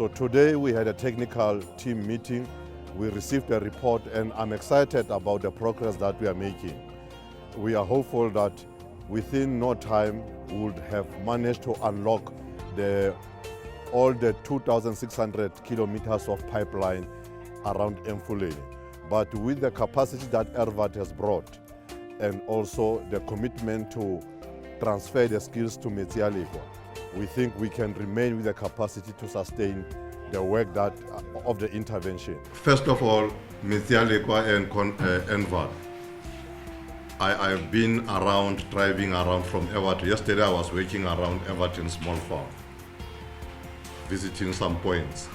So today we had a technical team meeting. We received a report and I'm excited about the progress that we are making. We are hopeful that within no time we would have managed to unlock all the 2,600 kilometers of pipeline around Emfuleni. But with the capacity that ERVAT has brought and also the commitment to transfer the skills to Metsi-a-Lekwa, we think we can remain with the capacity to sustain the work of the intervention. First of all, Metsi-a-Lekwa and ERVAT. I've been driving around from ERVAT. Yesterday I was working around ERVAT in Small Farm, visiting some points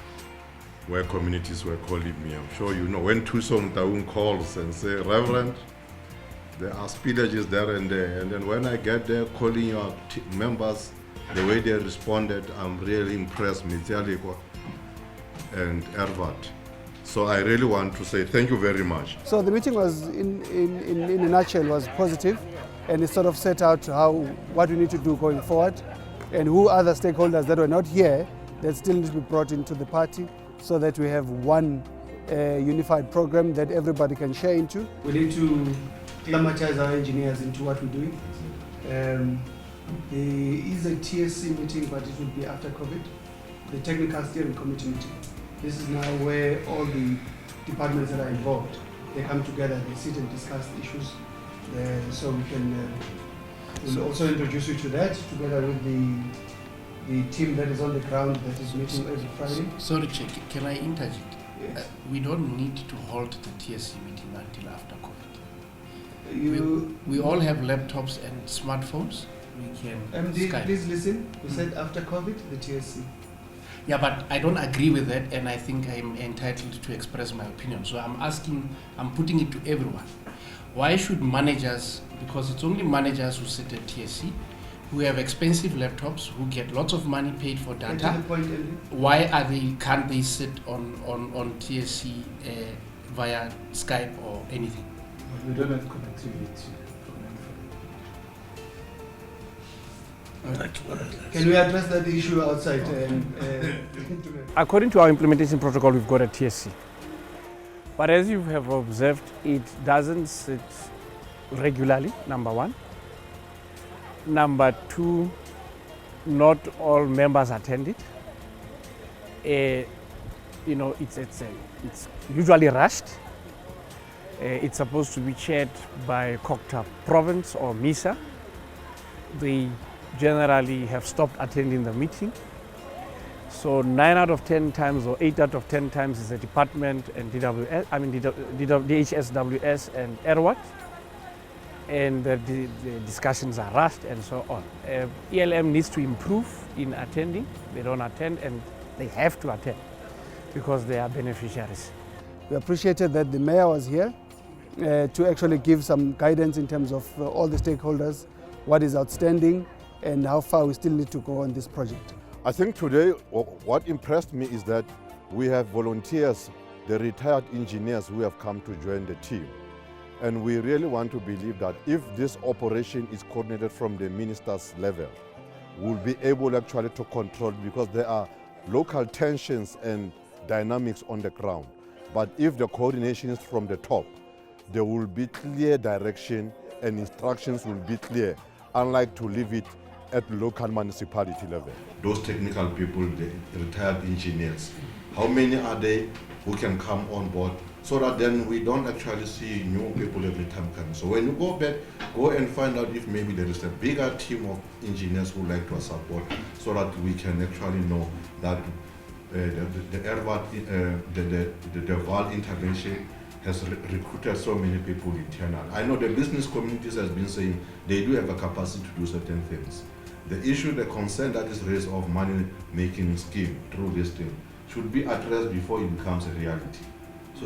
where communities were calling me. I'm sure you know, when Tusong Taung calls and say, Reverend, there are spillages there and there. And then when I get there calling your members, the way they responded, I'm really impressed, Metsi-a-Lekwa and ERVAT. So I really want to say thank you very much. So the meeting was, in a nutshell, was positive, and it sort of set out what we need to do going forward, and who other stakeholders that were not here that still need to be brought into the party, so that we have one unified program that everybody can share into. We need to climatize our engineers into what we're doing. There is a TSC meeting, but it will be after COVID, the Technical Steering Committee meeting. This is now where all the departments that are involved, they come together, they sit and discuss the issues. So we can we'll also introduce you to that, together with the team that is on the ground that is meeting every Friday. Sorry, Chick, can I interject? Yes. We don't need to hold the TSC meeting until after COVID. We all have laptops and smartphones. We can Skype. Please listen. We said after COVID, the TSC. Yeah, but I don't agree with that, and I think I'm entitled to express my opinion. So I'm putting it to everyone. Why should managers, because it's only managers who sit at TSC, who have expensive laptops, who get lots of money paid for data, why can't they sit on TSC via Skype or anything? We don't have connectivity. Can we address that issue outside? According to our implementation protocol, we've got a TSC. But as you have observed, it doesn't sit regularly, number one. Number two, not all members attend it. It's usually rushed. It's supposed to be chaired by Kokta Province or MISA. They generally have stopped attending the meeting. So 9 out of 10 times or 8 out of 10 times is the department and DHSWS and ERVAT, and the discussions are rushed and so on. ELM needs to improve in attending. They don't attend, and they have to attend because they are beneficiaries. We appreciated that the mayor was here to actually give some guidance in terms of all the stakeholders, what is outstanding and how far we still need to go on this project. I think today what impressed me is that we have volunteers, the retired engineers who have come to join the team. And we really want to believe that if this operation is coordinated from the minister's level, we'll be able actually to control, because there are local tensions and dynamics on the ground. But if the coordination is from the top, there will be clear direction and instructions will be clear, unlike to leave it at local municipality level. Those technical people, the retired engineers, how many are they who can come on board, so that then we don't actually see new people every time coming. So when you go back, go and find out if maybe there is a bigger team of engineers who like to support, so that we can actually know that the ERVAT, the VAL intervention has recruited so many people internally. I know the business communities has been saying they do have a capacity to do certain things. The issue, the concern that is raised of money-making scheme through this thing should be addressed before it becomes a reality.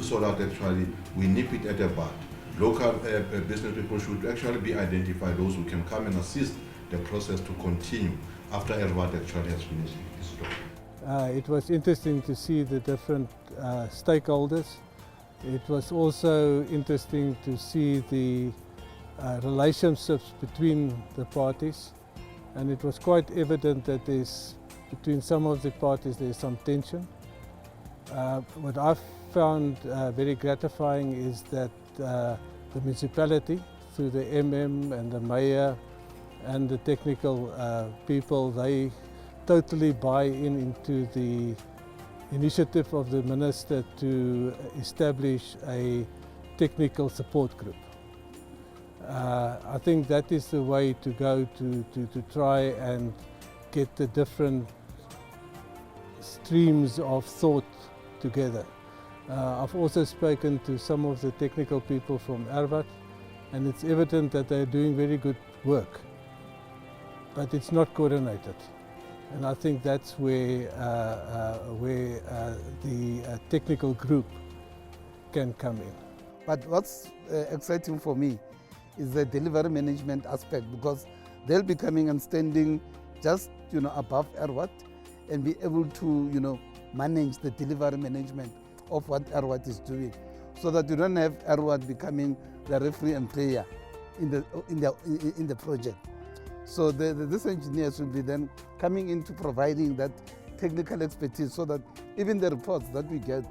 So that actually we nip it at the bud. Local business people should actually be identified, those who can come and assist the process to continue after ERVAT actually has finished its job. It was interesting to see the different stakeholders. It was also interesting to see the relationships between the parties, and it was quite evident that there's between some of the parties there's some tension. What I've found very gratifying is that the municipality, through the MM and the mayor and the technical people, they totally buy into the initiative of the minister to establish a technical support group. I think that is the way to go to try and get the different streams of thought together. I've also spoken to some of the technical people from Erwat, and it's evident that they're doing very good work, but it's not coordinated. And I think that's where the technical group can come in. But what's exciting for me is the delivery management aspect, because they'll be coming and standing just above Erwat and be able to manage the delivery management of what Erwat is doing, so that you don't have Erwat becoming the referee and player in the project. So these engineers will be then coming into providing that technical expertise, so that even the reports that we get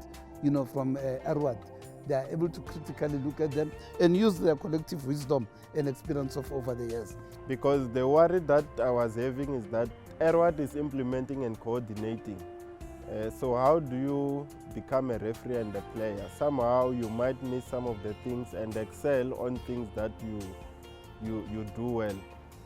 from Erwat, they are able to critically look at them and use their collective wisdom and experience of over the years. Because the worry that I was having is that Erwat is implementing and coordinating. So how do you become a referee and a player? Somehow you might miss some of the things and excel on things that you do well.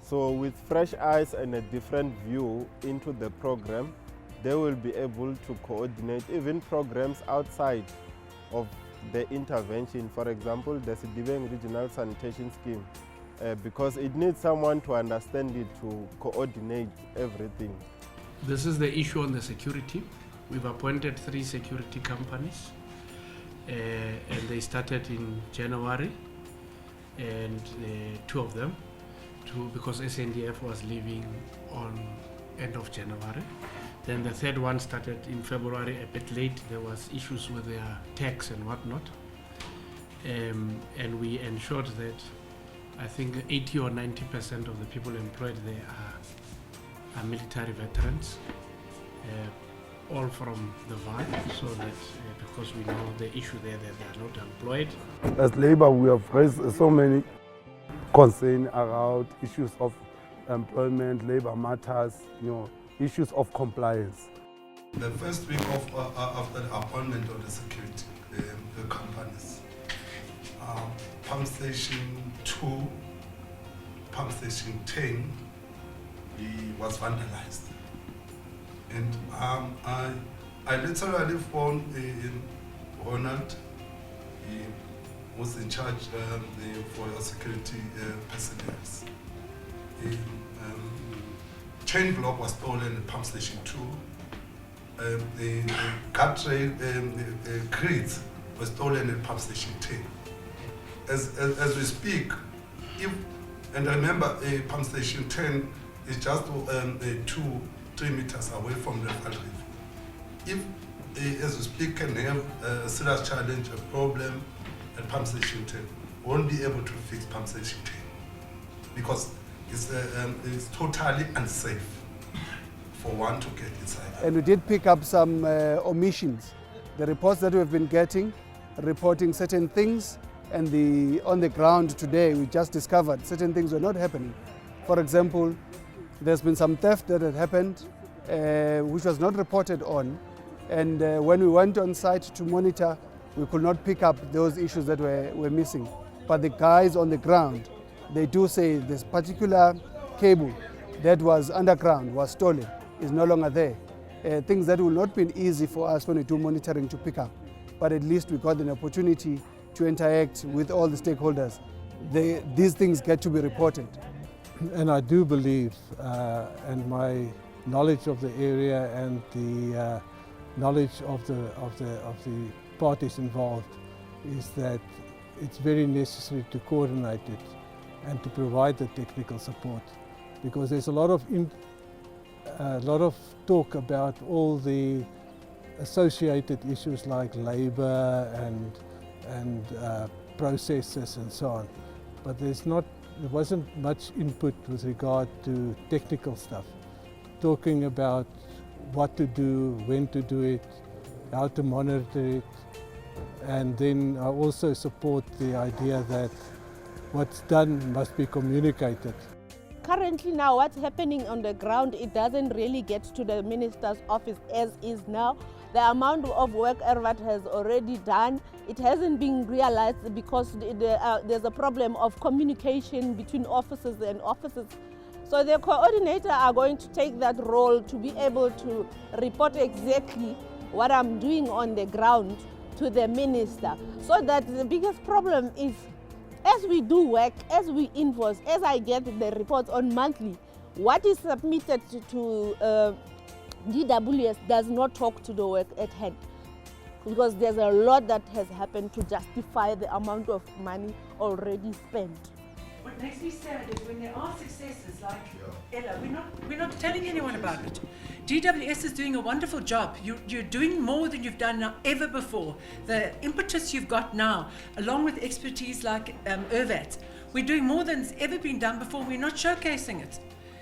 So with fresh eyes and a different view into the program, they will be able to coordinate even programs outside of the intervention. For example, the Sedibeng Regional Sanitation Scheme, because it needs someone to understand it, to coordinate everything. This is the issue on the security. We've appointed 3 security companies, and they started in January, and 2 of them, because SNDF was leaving on end of January. Then the 3rd one started in February, a bit late. There was issues with their tax and whatnot, and we ensured that I think 80 or 90% of the people employed there are military veterans, all from the VAR, so that because we know the issue there that they are not employed. As Labour, we have raised so many concerns around issues of employment, labour matters, issues of compliance. The first week after the appointment of the security companies, Pump Station 2, Pump Station 10 was vandalized. And I literally phoned Ronald, he was in charge for your security personnel. Chain block was stolen in Pump Station 2. The guardrail grids were stolen in Pump Station 10. As we speak, and remember, Pump Station 10 is just 2-3 meters away from the Vaal River. If, as we speak, can have a serious challenge, a problem at Pump Station 10, we won't be able to fix Pump Station 10 because it's totally unsafe for one to get inside. And we did pick up some omissions. The reports that we've been getting, reporting certain things, and on the ground today we just discovered certain things were not happening. For example, there's been some theft that had happened which was not reported on, and when we went on site to monitor, we could not pick up those issues that were missing. But the guys on the ground, they do say this particular cable that was underground was stolen, is no longer there. Things that will not be easy for us when we do monitoring to pick up, but at least we got an opportunity to interact with all the stakeholders. These things get to be reported. And I do believe, and my knowledge of the area and the knowledge of the parties involved, is that it's very necessary to coordinate it and to provide the technical support, because there's a lot of talk about all the associated issues like labour and processes and so on, but there wasn't much input with regard to technical stuff, talking about what to do, when to do it, how to monitor it. And then I also support the idea that what's done must be communicated. Currently now what's happening on the ground, it doesn't really get to the minister's office as is now. The amount of work ERWAT has already done, it hasn't been realized because there's a problem of communication between offices and offices. So the coordinator are going to take that role to be able to report exactly what I'm doing on the ground to the minister. So that the biggest problem is, as we do work, as we invoice, as I get the reports on monthly, what is submitted to DWS does not talk to the work at hand, because there's a lot that has happened to justify the amount of money already spent. What makes me sad is when there are successes like Ella, we're not telling anyone about it. DWS is doing a wonderful job. You're doing more than you've done ever before. The impetus you've got now, along with expertise like ERWAT, we're doing more than's ever been done before. We're not showcasing it.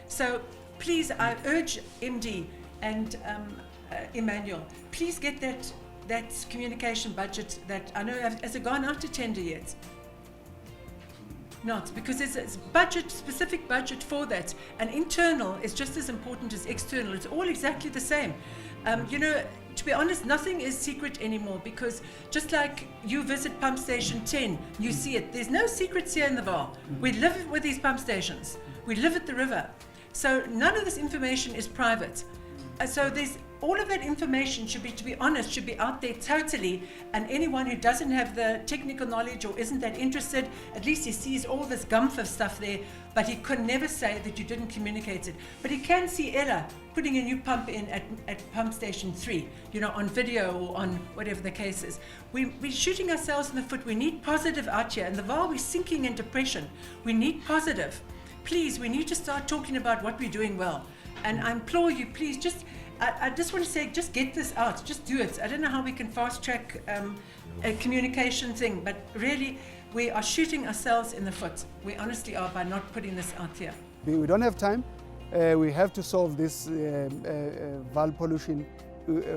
So please, I urge MD and Emmanuel, please get that communication budget that I know has it gone out to tender yet? Not, because there's a budget, specific budget for that, and internal is just as important as external. It's all exactly the same. You know, to be honest, nothing is secret anymore, because just like you visit pump station 10, you see it. There's no secrets here in the Vaal. We live with these pump stations. We live at the river. So none of this information is private. So there's all of that information should be, to be honest, should be out there totally, and anyone who doesn't have the technical knowledge or isn't that interested, at least he sees all this gumph of stuff there, but he could never say that you didn't communicate it. But he can see Ella putting a new pump in at pump station 3, you know, on video or on whatever the case is. We're shooting ourselves in the foot. We need positive out here. In the Vaal, we're sinking in depression. We need positive. Please, we need to start talking about what we're doing well. And I implore you, please, I just want to say, just get this out, just do it. I don't know how we can fast track a communication thing, but really, we are shooting ourselves in the foot. We honestly are, by not putting this out here. We don't have time. We have to solve this Vaal pollution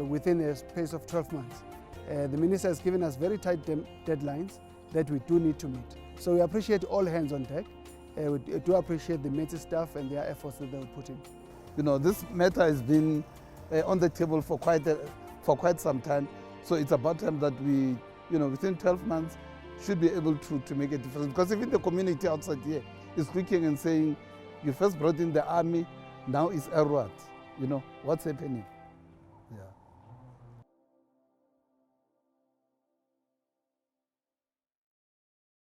within a space of 12 months. The minister has given us very tight deadlines that we do need to meet. So we appreciate all hands on deck. We do appreciate the METI staff and their efforts that they will put in. You know, this matter has been on the table for quite some time. So it's about time that we, you know, within 12 months, should be able to make a difference. Because even the community outside here is looking and saying, you first brought in the army, now it's ERWAT. You know, what's happening?